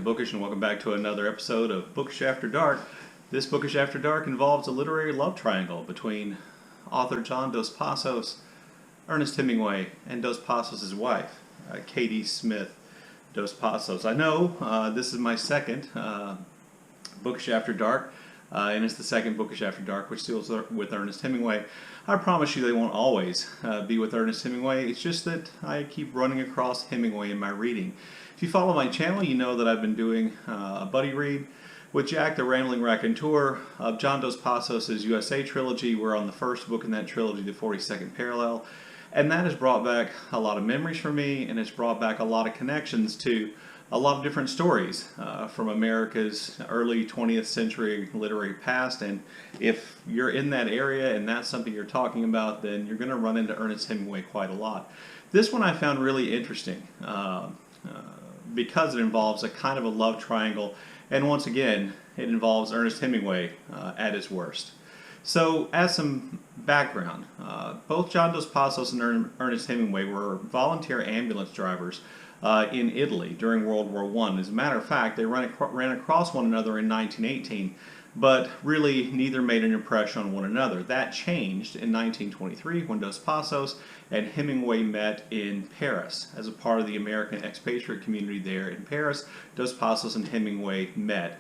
Bookish, and welcome back to another episode of Bookish After Dark. This Bookish After Dark involves a literary love triangle between author John Dos Passos, Ernest Hemingway, and Dos Passos' wife, Kate Smith Dos Passos. I know this is my second Bookish After Dark, and it's the second Bookish After Dark, which deals with Ernest Hemingway. I promise you they won't always be with Ernest Hemingway. It's just that I keep running across Hemingway in my reading. If you follow my channel, you know that I've been doing a buddy read with Jack the Rambling Raconteur of John Dos Passos' USA trilogy. We're on the first book in that trilogy, The 42nd Parallel, and that has brought back a lot of memories for me, and it's brought back a lot of connections to a lot of different stories from America's early 20th century literary past. And if you're in that area and that's something you're talking about, then you're going to run into Ernest Hemingway quite a lot. This one I found really interesting because it involves a kind of a love triangle, and once again it involves Ernest Hemingway at his worst. So as some background, both John Dos Passos and Ernest Hemingway were volunteer ambulance drivers in Italy during World War I. As a matter of fact, they ran across one another in 1918, but really neither made an impression on one another. That changed in 1923 when Dos Passos and Hemingway met in Paris. As a part of the American expatriate community there in Paris, Dos Passos and Hemingway met.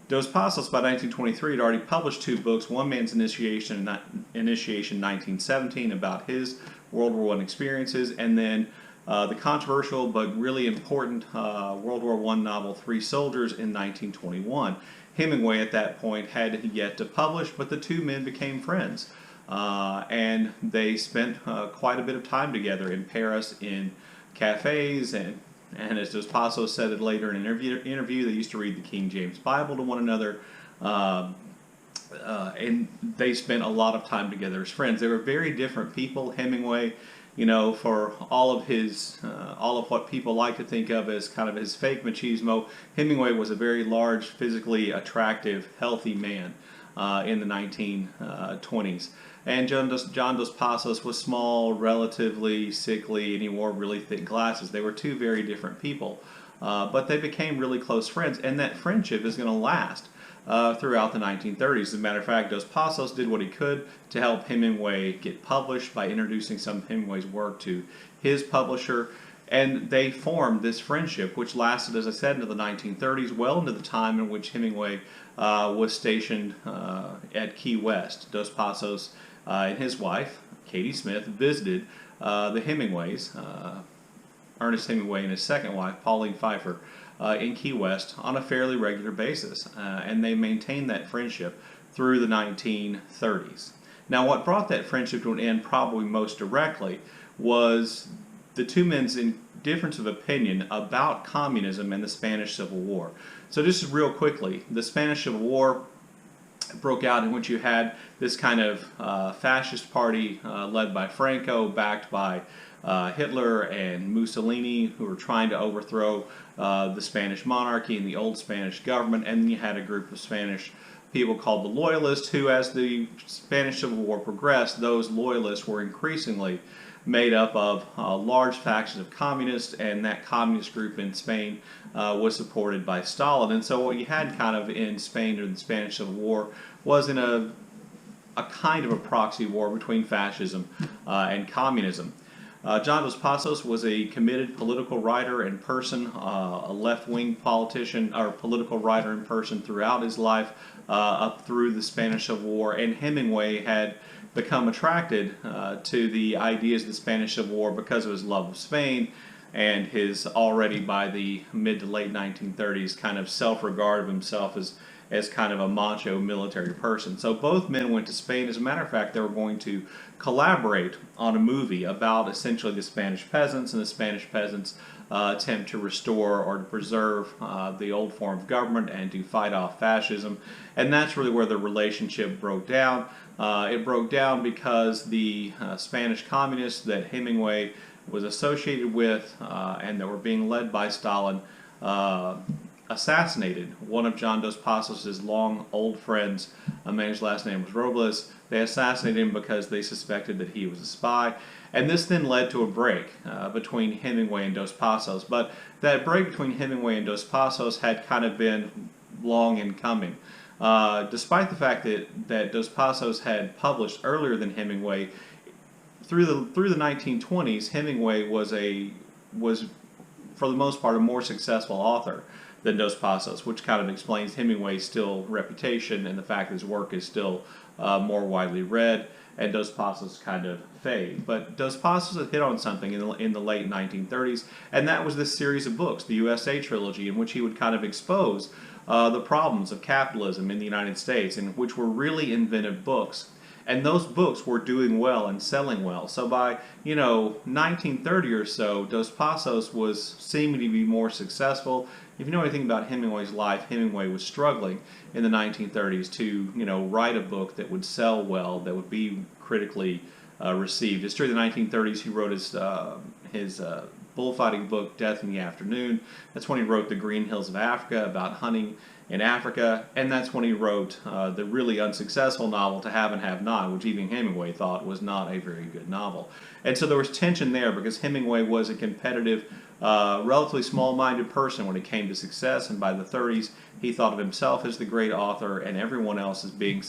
Dos Passos, by 1923, had already published two books, One Man's Initiation 1917, about his World War I experiences, and then the controversial but really important World War I novel Three Soldiers in 1921. Hemingway at that point had yet to publish, but the two men became friends. And they spent quite a bit of time together in Paris in cafes, and as Dos Passos said it later in an interview, they used to read the King James Bible to one another. And they spent a lot of time together as friends. They were very different people. Hemingway, you know, for all of what people like to think of as kind of his fake machismo, Hemingway was a very large, physically attractive, healthy man in the 1920s. And John Dos Passos was small, relatively sickly, and he wore really thick glasses. They were two very different people, but they became really close friends, and that friendship is going to last throughout the 1930s. As a matter of fact, Dos Passos did what he could to help Hemingway get published by introducing some of Hemingway's work to his publisher, and they formed this friendship, which lasted, as I said, into the 1930s, well into the time in which Hemingway was stationed at Key West. Dos Passos and his wife, Kate Smith, visited the Hemingways, Ernest Hemingway and his second wife, Pauline Pfeiffer, in Key West on a fairly regular basis, and they maintained that friendship through the 1930s. Now, what brought that friendship to an end probably most directly was the two men's difference of opinion about communism and the Spanish Civil War. So just real quickly, the Spanish Civil War broke out in which you had this kind of fascist party led by Franco, backed by Hitler and Mussolini, who were trying to overthrow the Spanish monarchy and the old Spanish government. And then you had a group of Spanish people called the Loyalists, who, as the Spanish Civil War progressed, those Loyalists were increasingly made up of large factions of communists, and that communist group in Spain was supported by Stalin. And so what you had kind of in Spain during the Spanish Civil War was in a kind of a proxy war between fascism and communism. John Dos Passos was a committed political writer in person, a left-wing politician or political writer in person throughout his life up through the Spanish Civil War, and Hemingway had become attracted to the ideas of the Spanish Civil War because of his love of Spain and his already by the mid to late 1930s kind of self-regard of himself as kind of a macho military person. So both men went to Spain. As a matter of fact, they were going to collaborate on a movie about essentially the Spanish peasants and the Spanish peasants' attempt to restore or to preserve the old form of government and to fight off fascism. And that's really where the relationship broke down. It broke down because the Spanish communists that Hemingway was associated with and that were being led by Stalin assassinated one of John Dos Passos' long old friends, a man whose last name was Robles. They assassinated him because they suspected that he was a spy. And this then led to a break between Hemingway and Dos Passos. But that break between Hemingway and Dos Passos had kind of been long in coming. Despite the fact that Dos Passos had published earlier than Hemingway, through the 1920s, Hemingway was for the most part a more successful author than Dos Passos, which kind of explains Hemingway's still reputation and the fact that his work is still more widely read, and Dos Passos kind of fade. But Dos Passos had hit on something in the late 1930s, and that was this series of books, the USA Trilogy, in which he would kind of expose the problems of capitalism in the United States, and which were really inventive books. And those books were doing well and selling well. So by 1930 or so, Dos Passos was seeming to be more successful. If you know anything about Hemingway's life, Hemingway was struggling in the 1930s to write a book that would sell well, that would be critically received. It's during the 1930s he wrote his bullfighting book, Death in the Afternoon. That's when he wrote The Green Hills of Africa, about hunting in Africa, and that's when he wrote the really unsuccessful novel To Have and Have Not, which even Hemingway thought was not a very good novel. And so there was tension there because Hemingway was a competitive, relatively small-minded person when it came to success, and by the 30s he thought of himself as the great author and everyone else as being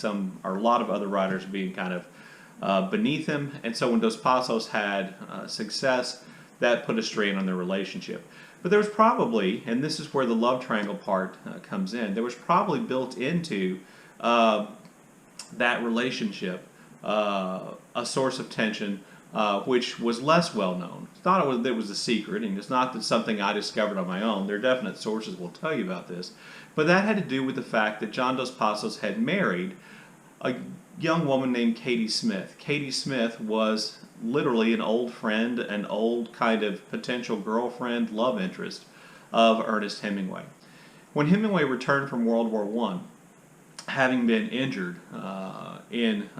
a lot of other writers being kind of beneath him. And so when Dos Passos had success, that put a strain on their relationship. But there was probably, and this is where the love triangle part comes in, there was probably built into that relationship a source of tension which was less well known. It's not that it was a secret, and it's not that something I discovered on my own. There are definite sources will tell you about this. But that had to do with the fact that John Dos Passos had married a young woman named Katie Smith. Katie Smith was literally an old friend, an old kind of potential girlfriend, love interest of Ernest Hemingway. When Hemingway returned from World War I, having been injured in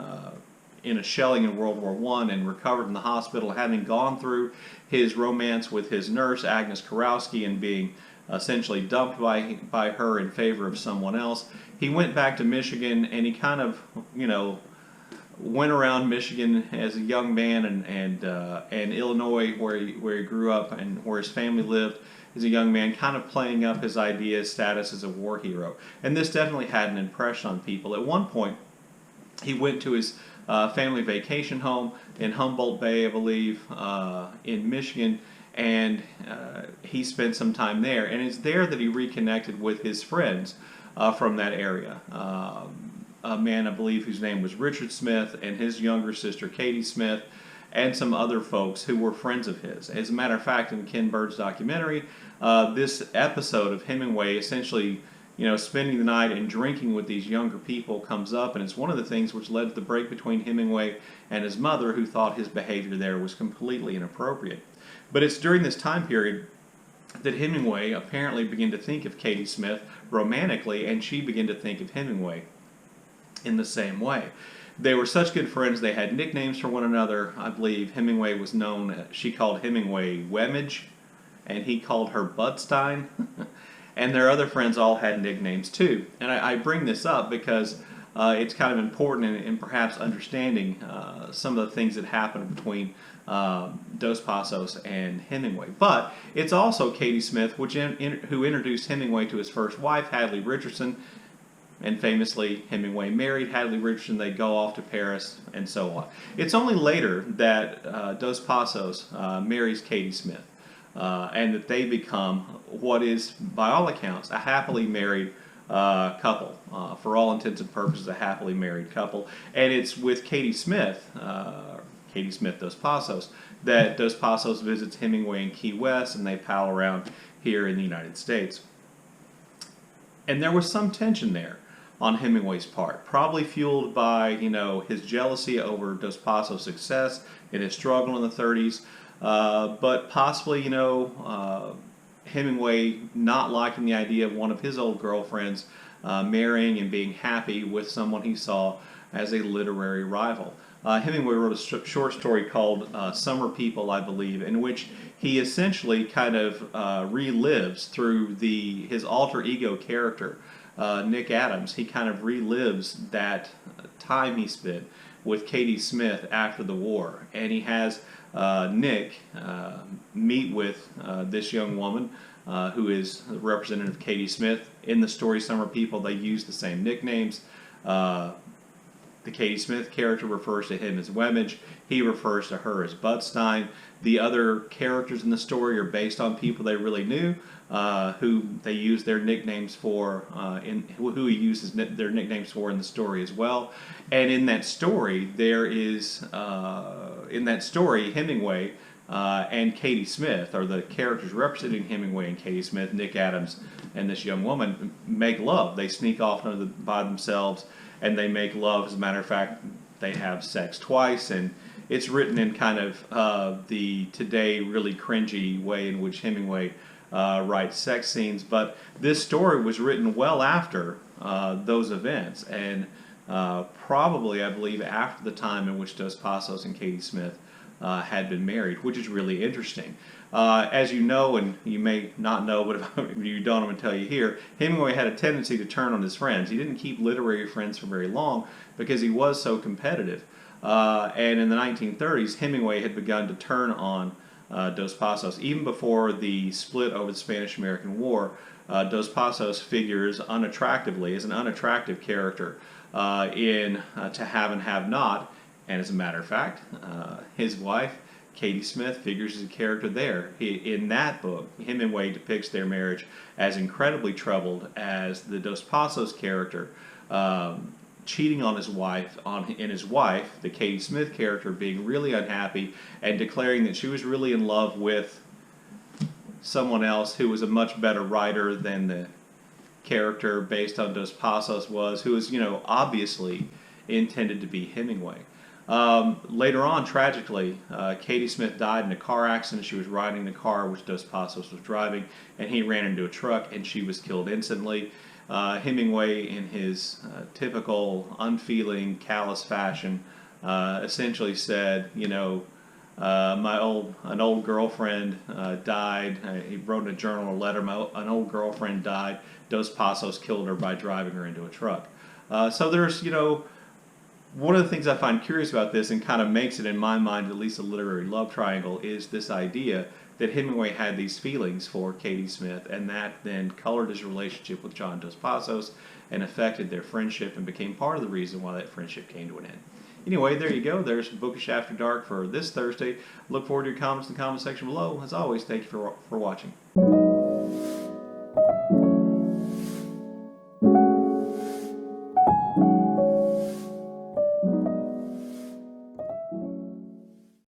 a shelling in World War I and recovered in the hospital, having gone through his romance with his nurse, Agnes Kurowski, and being essentially dumped by her in favor of someone else, he went back to Michigan, and he kind of, went around Michigan as a young man, and Illinois, where he grew up and where his family lived as a young man, kind of playing up his ideas, status as a war hero. And this definitely had an impression on people. At one point, he went to his family vacation home in Humboldt Bay, I believe, in Michigan, and he spent some time there. And it's there that he reconnected with his friends from that area. A man, I believe, whose name was Richard Smith, and his younger sister, Katie Smith, and some other folks who were friends of his. As a matter of fact, in Ken Bird's documentary, this episode of Hemingway essentially, spending the night and drinking with these younger people comes up, and it's one of the things which led to the break between Hemingway and his mother, who thought his behavior there was completely inappropriate. But it's during this time period that Hemingway apparently began to think of Katie Smith romantically, and she began to think of Hemingway in the same way. They were such good friends, they had nicknames for one another. I believe Hemingway was known, she called Hemingway Wemmage, and he called her Budstein. And their other friends all had nicknames too. And I bring this up because it's kind of important in perhaps understanding some of the things that happened between Dos Passos and Hemingway. But it's also Katie Smith who introduced Hemingway to his first wife, Hadley Richardson. And famously, Hemingway married Hadley Richardson. They go off to Paris, and so on. It's only later that Dos Passos marries Katie Smith, and that they become what is, by all accounts, a happily married couple. For all intents and purposes, a happily married couple. And it's with Katie Smith Dos Passos, that Dos Passos visits Hemingway in Key West, and they pal around here in the United States. And there was some tension there on Hemingway's part, probably fueled by his jealousy over Dos Passos' success in his struggle in the 30s, but possibly Hemingway not liking the idea of one of his old girlfriends marrying and being happy with someone he saw as a literary rival. Hemingway wrote a short story called Summer People, I believe, in which he essentially kind of relives through his alter ego character, Nick Adams. He kind of relives that time he spent with Katie Smith after the war, and he has Nick meet with this young woman who is the representative of Katie Smith. In the story Summer People, they use the same nicknames. The Katie Smith character refers to him as Wemmage. He refers to her as Budstein. The other characters in the story are based on people they really knew, who they use their nicknames for, who he uses their nicknames for in the story as well. And in that story, Hemingway and Katie Smith are the characters representing Hemingway and Katie Smith. Nick Adams and this young woman make love. They sneak off by themselves, and they make love. As a matter of fact, they have sex twice, and it's written in kind of the today really cringy way in which Hemingway writes sex scenes. But this story was written well after those events, and probably, I believe, after the time in which Dos Passos and Katie Smith had been married, which is really interesting. As you know, and you may not know, but if you don't, I'm going to tell you here, Hemingway had a tendency to turn on his friends. He didn't keep literary friends for very long because he was so competitive. And in the 1930s, Hemingway had begun to turn on Dos Passos. Even before the split over the Spanish-American War, Dos Passos figures unattractively as an unattractive character in To Have and Have Not. And as a matter of fact, his wife, Katie Smith, figures as a character there. In that book, Hemingway depicts their marriage as incredibly troubled, as the Dos Passos character cheating on his wife, the Katie Smith character, being really unhappy and declaring that she was really in love with someone else who was a much better writer than the character based on Dos Passos was, who was, obviously intended to be Hemingway. Later on, tragically, Katie Smith died in a car accident. She was riding the car which Dos Passos was driving, and he ran into a truck, and she was killed instantly. Hemingway, in his typical unfeeling, callous fashion, essentially said, an old girlfriend died. He wrote in a journal a letter, an old girlfriend died. Dos Passos killed her by driving her into a truck. So there's, one of the things I find curious about this, and kind of makes it, in my mind, at least a literary love triangle, is this idea that Hemingway had these feelings for Katie Smith, and that then colored his relationship with John Dos Passos and affected their friendship and became part of the reason why that friendship came to an end. Anyway, there you go. There's Bookish After Dark for this Thursday. Look forward to your comments in the comment section below. As always, thank you for watching.